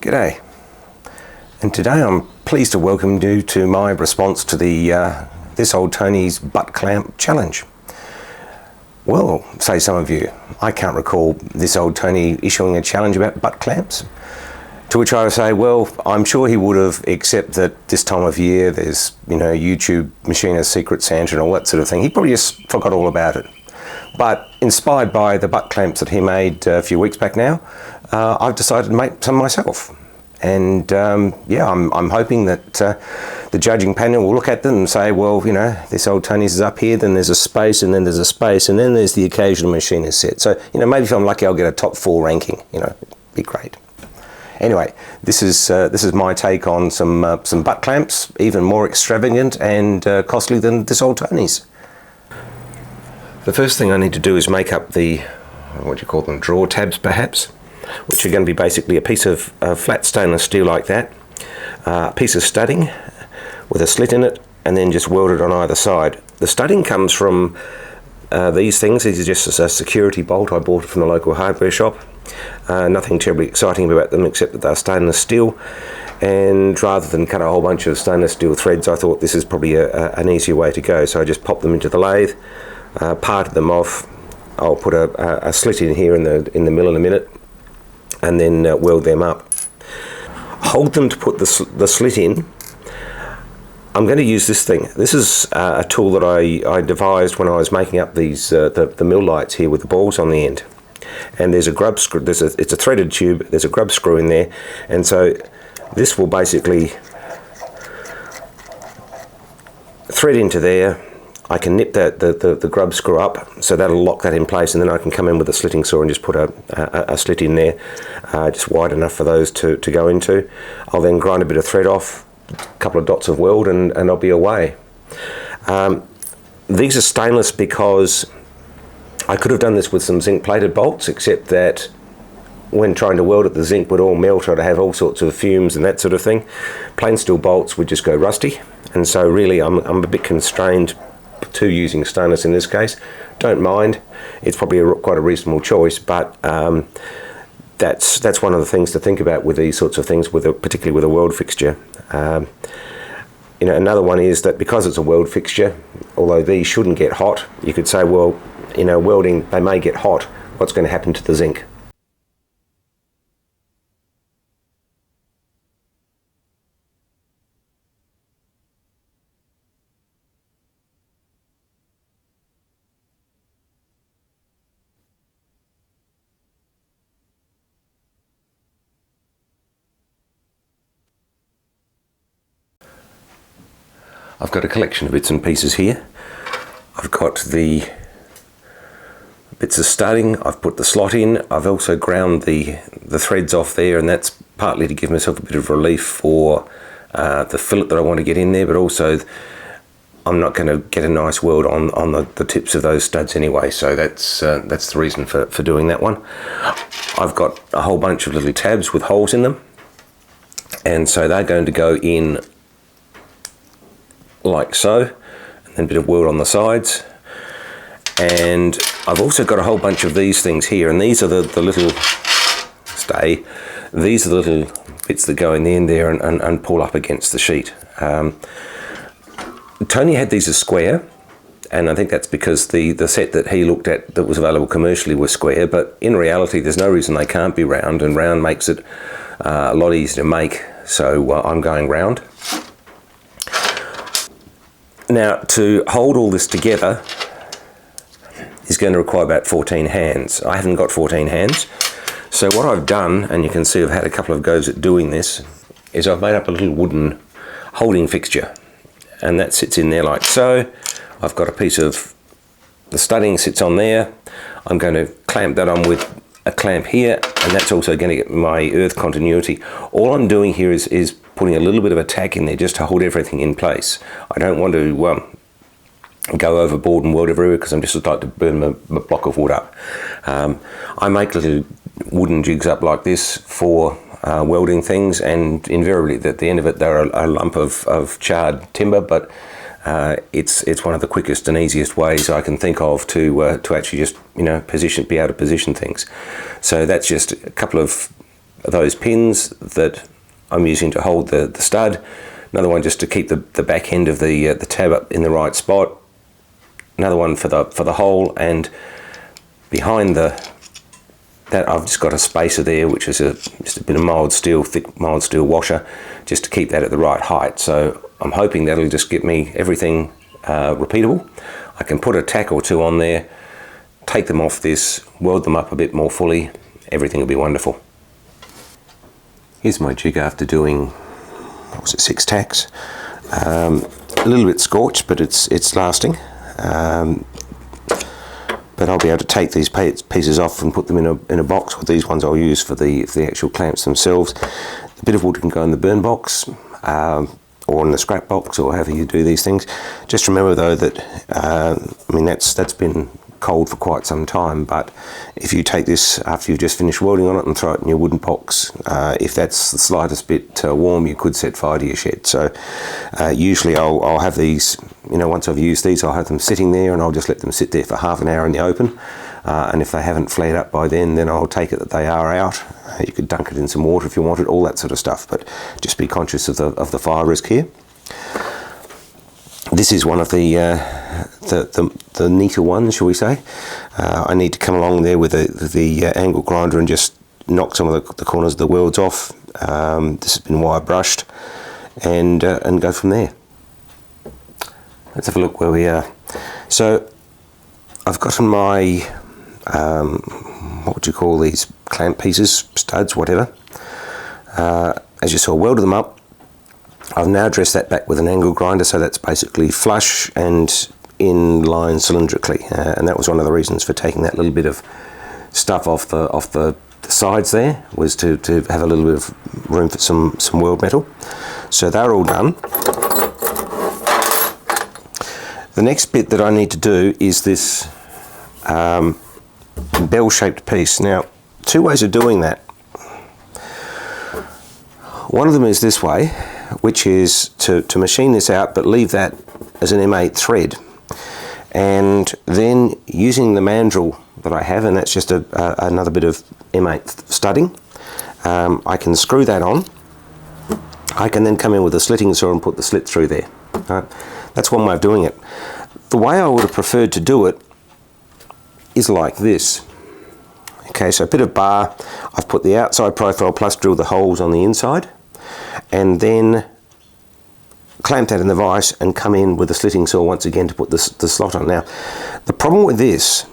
G'day, and today I'm pleased to welcome you to my response to the This Old Tony's Butt Clamp Challenge. Well, say some of you, I can't recall This Old Tony issuing a challenge about butt clamps. To which I would say, well, I'm sure he would have, except that this time of year there's, YouTube Machinist, Secret Santa and all that sort of thing. He probably just forgot all about it. But inspired by the butt clamps that he made a few weeks back now, I've decided to make some myself. And I'm hoping that the judging panel will look at them and say, well, this Old Tony's is up here, then there's a space, and then there's a space, and then there's the occasional Machinist set. So, maybe if I'm lucky, I'll get a top 4 ranking. It'd be great. Anyway, this is my take on some butt clamps, even more extravagant and costly than this Old Tony's. The first thing I need to do is make up the, drawer tabs perhaps, which are going to be basically a piece of flat stainless steel like that, a piece of studding with a slit in it, and then just welded on either side. The studding comes from these things. These are just a security bolt. I bought it from the local hardware shop. Nothing terribly exciting about them except that they're stainless steel, and rather than cut a whole bunch of stainless steel threads, I thought this is probably an easier way to go. So I just popped them into the lathe, parted them off. I'll put a slit in here in the middle in a minute, and then weld them up. Hold them to put the slit in. I'm going to use this thing. This is a tool that I devised when I was making up these the mill lights here with the balls on the end. And there's a grub screw. It's a threaded tube. There's a grub screw in there, and so this will basically thread into there. I can nip the grub screw up, so that'll lock that in place, and then I can come in with a slitting saw and just put a slit in there, just wide enough for those to go into. I'll then grind a bit of thread off, a couple of dots of weld, and I'll be away. These are stainless because I could have done this with some zinc plated bolts, except that when trying to weld it, the zinc would all melt, or to have all sorts of fumes and that sort of thing. Plain steel bolts would just go rusty, and so really I'm a bit constrained to using stainless in this case. Don't mind, it's probably quite a reasonable choice, but that's one of the things to think about with these sorts of things, particularly with a weld fixture. Another one is that because it's a weld fixture, although these shouldn't get hot, you could say, well, welding, they may get hot. What's going to happen to the zinc? I've got a collection of bits and pieces here. I've got the bits of studding, I've put the slot in, I've also ground the threads off there, and that's partly to give myself a bit of relief for the fillet that I want to get in there, but also I'm not going to get a nice weld on the tips of those studs anyway, so that's the reason for doing that one. I've got a whole bunch of little tabs with holes in them, and so they're going to go in like so, and then a bit of weld on the sides. And I've also got a whole bunch of these things here, and these are the little these are the little bits that go in the end there and pull up against the sheet. Tony had these as square, and I think that's because the set that he looked at that was available commercially was square, but in reality there's no reason they can't be round, and round makes it a lot easier to make, so I'm going round. Now, to hold all this together is going to require about 14 hands. I haven't got 14 hands. So what I've done, and you can see I've had a couple of goes at doing this, is I've made up a little wooden holding fixture. And that sits in there like so. I've got a piece of the studding sits on there. I'm going to clamp that on with a clamp here, and that's also going to get my earth continuity. All I'm doing here is putting a little bit of a tack in there just to hold everything in place. I don't want to go overboard and weld everywhere, because I'm just like to burn my block of wood up. I make little wooden jigs up like this for welding things, and invariably at the end of it they're a lump of charred timber, but it's one of the quickest and easiest ways I can think of to actually just be able to position things. So that's just a couple of those pins that I'm using to hold the stud. Another one just to keep the back end of the tab up in the right spot. Another one for the hole, and behind that I've just got a spacer there, which is just a bit of mild steel, thick mild steel washer, just to keep that at the right height. So I'm hoping that'll just get me everything repeatable. I can put a tack or two on there, take them off this, weld them up a bit more fully, everything will be wonderful. Here's my jig after doing, what was it, 6 tacks. A little bit scorched, but it's lasting. But I'll be able to take these pieces off and put them in a box. With these ones I'll use for the actual clamps themselves. A bit of wood can go in the burn box, or in the scrap box, or however you do these things. Just remember though that I mean that's been cold for quite some time, but if you take this after you've just finished welding on it and throw it in your wooden box, if that's the slightest bit warm, you could set fire to your shed. So usually I'll have these, you know, once I've used these, I'll have them sitting there and I'll just let them sit there for half an hour in the open, and if they haven't flared up by then I'll take it that they are out. You could dunk it in some water if you wanted, all that sort of stuff, but just be conscious of the fire risk here. This is one of the neater ones, shall we say. I need to come along there with the angle grinder and just knock some of the corners of the welds off. This has been wire brushed, and go from there. Let's have a look where we are. So I've gotten my what would you call these, clamp pieces, studs, whatever. As you saw, welded them up. I've now dressed that back with an angle grinder, so that's basically flush and in line cylindrically, and that was one of the reasons for taking that little bit of stuff off the sides there, was to have a little bit of room for some weld metal. So they're all done. The next bit that I need to do is this bell-shaped piece. Now, 2 ways of doing that. One of them is this way, which is to machine this out but leave that as an M8 thread, and then using the mandrel that I have, and that's just another bit of M8 studding, I can screw that on. I can then come in with a slitting saw and put the slit through there. Right? That's one way of doing it. The way I would have preferred to do it is like this. Okay, so a bit of bar, I've put the outside profile plus drill the holes on the inside, and then clamp that in the vise and come in with a slitting saw once again to put the slot on. Now, the problem with this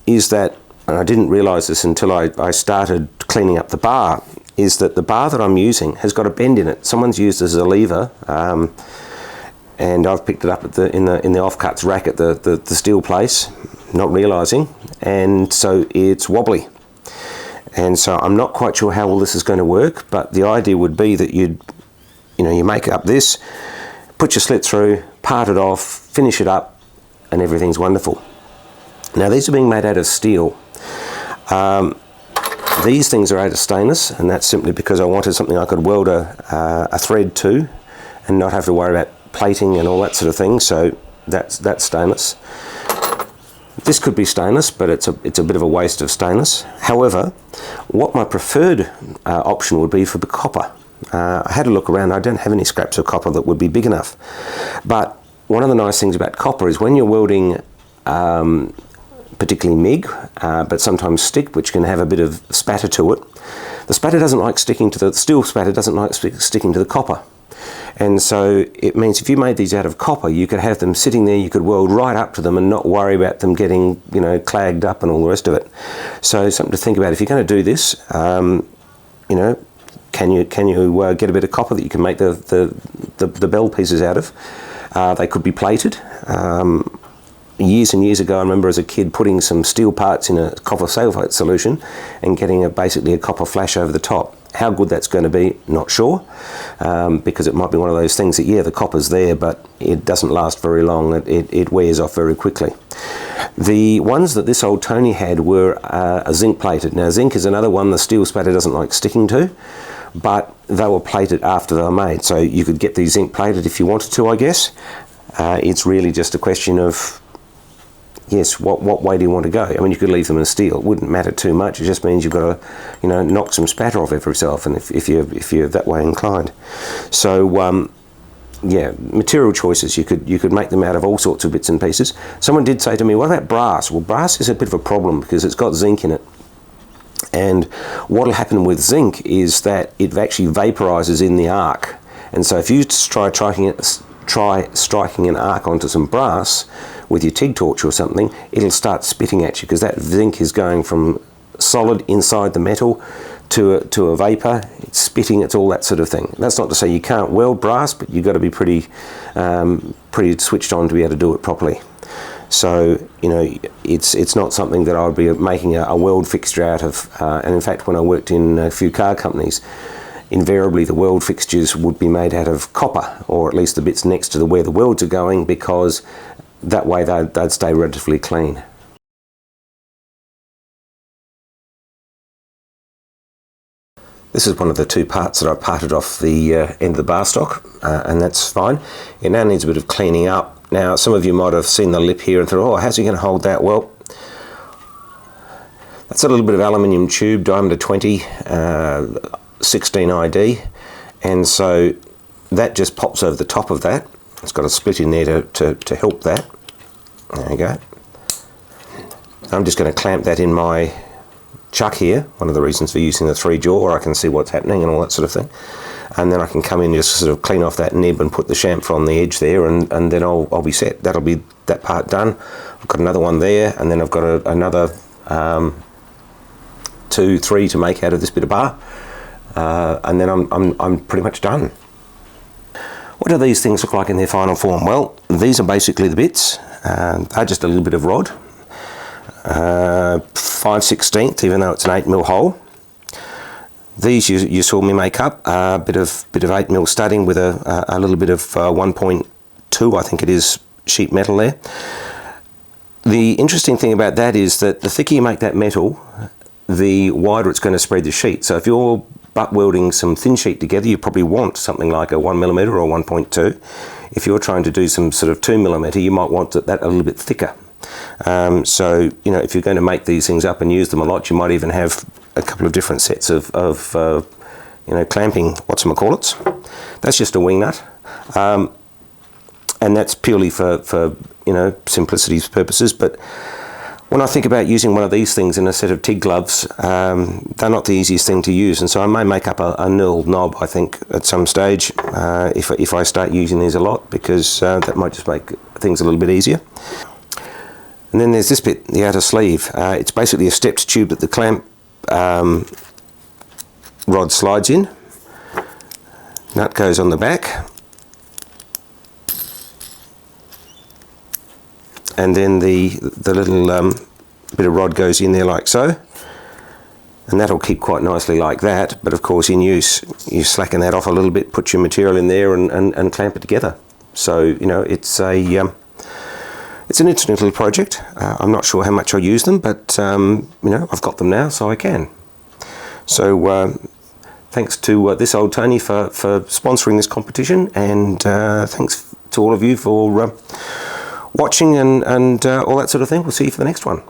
is that, and I didn't realise this until I started cleaning up the bar, is that the bar that I'm using has got a bend in it. Someone's used it as a lever, and I've picked it up at in the offcuts rack at the steel place, not realising, and so it's wobbly. And so I'm not quite sure how all this is going to work, but the idea would be that you make up this, put your slit through, part it off, finish it up, and everything's wonderful. Now these are being made out of steel. These things are out of stainless, and that's simply because I wanted something I could weld a thread to and not have to worry about plating and all that sort of thing, so that's stainless. This could be stainless, but it's a bit of a waste of stainless. However, what my preferred option would be for the copper. I had a look around. I don't have any scraps of copper that would be big enough. But one of the nice things about copper is when you're welding, particularly MIG, but sometimes stick, which can have a bit of spatter to it. The spatter doesn't like sticking to the steel spatter doesn't like sticking to the copper. And so it means if you made these out of copper, you could have them sitting there, you could weld right up to them and not worry about them getting, clagged up and all the rest of it. So something to think about. If you're going to do this, can you get a bit of copper that you can make the bell pieces out of? They could be plated. Years and years ago, I remember as a kid putting some steel parts in a copper sulfate solution and getting basically a copper flash over the top. How good that's going to be, not sure, because it might be one of those things that, yeah, the copper's there, but it doesn't last very long. It wears off very quickly. The ones that this old Tony had were zinc plated. Now, zinc is another one the steel spatter doesn't like sticking to, but they were plated after they were made. So you could get these zinc plated if you wanted to, I guess. It's really just a question of yes, what way do you want to go? I mean, you could leave them in steel. It wouldn't matter too much. It just means you've got to, knock some spatter off every so often if you're that way inclined. So, yeah, material choices. You could make them out of all sorts of bits and pieces. Someone did say to me, "What about brass?" Well, brass is a bit of a problem because it's got zinc in it. And what will happen with zinc is that it actually vaporizes in the arc. And so if you try striking an arc onto some brass with your TIG torch or something, it'll start spitting at you because that zinc is going from solid inside the metal to a vapor. It's spitting, it's all that sort of thing. That's not to say you can't weld brass, but you've got to be pretty switched on to be able to do it properly. So, it's not something that I would be making a weld fixture out of. And in fact, when I worked in a few car companies, invariably the weld fixtures would be made out of copper, or at least the bits next to where the welds are going, because that way they'd stay relatively clean. This is one of the two parts that I parted off the end of the bar stock, and that's fine. It now needs a bit of cleaning up. Now, some of you might have seen the lip here and thought, oh, how's he going to hold that? Well, that's a little bit of aluminium tube, diameter 20, 16 ID, and so that just pops over the top of that. It's got a split in there to help that. There you go. I'm just going to clamp that in my chuck here, one of the reasons for using the 3-jaw, where I can see what's happening and all that sort of thing. And then I can come in and just sort of clean off that nib and put the chamfer on the edge there, and then I'll be set. That'll be that part done. I've got another one there, and then I've got another 2, 3 to make out of this bit of bar. And then I'm pretty much done. What do these things look like in their final form? Well, these are basically the bits. They're just a little bit of rod, 5/16, even though it's an 8mm hole. These you saw me make up a bit of 8mm studding with a little bit of 1.2, I think it is, sheet metal there. The interesting thing about that is that the thicker you make that metal, the wider it's going to spread the sheet. So if you're butt welding some thin sheet together, you probably want something like a 1mm or 1.2. If you're trying to do some sort of 2mm, you might want that a little bit thicker. So, if you're going to make these things up and use them a lot, you might even have a couple of different sets of clamping, whatchamacallits. That's just a wing nut. And that's purely for simplicity's purposes. But when I think about using one of these things in a set of TIG gloves, they're not the easiest thing to use, and so I may make up a knurled knob, I think, at some stage, if I start using these a lot, because that might just make things a little bit easier. And then there's this bit, the outer sleeve. It's basically a stepped tube that the clamp rod slides in. Nut goes on the back. And then the little bit of rod goes in there like so, and that'll keep quite nicely like that. But of course, in use, you slacken that off a little bit, put your material in there, and clamp it together. So it's an interesting little project. I'm not sure how much I'll use them, but I've got them now, so I can. So thanks to this old Tony for sponsoring this competition, and thanks to all of you for watching and all that sort of thing. We'll see you for the next one.